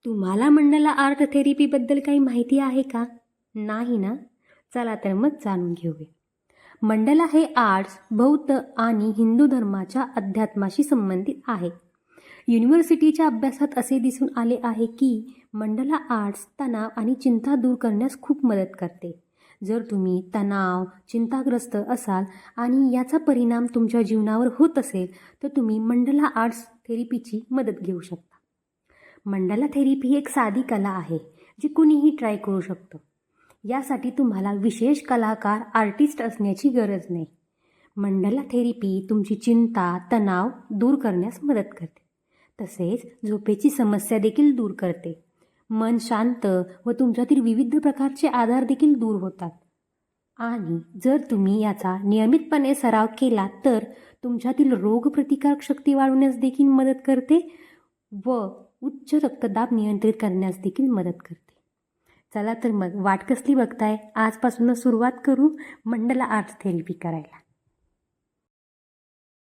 तुम्हाला मंडला आर्ट थेरपीबद्दल काही माहिती आहे का? नाही ना? चला तर मग जाणून घेऊया. मंडला हे आर्ट्स बौद्ध आणि हिंदू धर्माच्या अध्यात्माशी संबंधित आहे. युनिव्हर्सिटीच्या अभ्यासात असे दिसून आले आहे की मंडला आर्ट्स तणाव आणि चिंता दूर करण्यास खूप मदत करते. जर तुम्ही तणाव, चिंताग्रस्त असाल आणि याचा परिणाम तुमच्या जीवनावर होत असेल तर तुम्ही मंडला आर्ट्स थेरपीची मदत घेऊ शकता. मंडला थेरपी ही एक साधी कला आहे जी कुणीही ट्राय करू शकतो. यासाठी तुम्हाला विशेष कलाकार आर्टिस्ट असण्याची गरज नाही. मंडला थेरपी तुमची चिंता, तणाव दूर करण्यास मदत करते. तसेच झोपेची समस्या देखील दूर करते. मन शांत व तुमच्यातील विविध प्रकारचे आजार देखील दूर होतात. आणि जर तुम्ही याचा नियमितपणे सराव केला तर तुमच्यातील रोगप्रतिकारक शक्ती वाढवण्यास देखील मदत करते व उच्च रक्तदाब नियंत्रित करण्यास देखील मदत करते. चला तर मग वाट कसली बघताय? आजपासूनच सुरुवात करू मंडला आर्ट्स थेरपी करायला.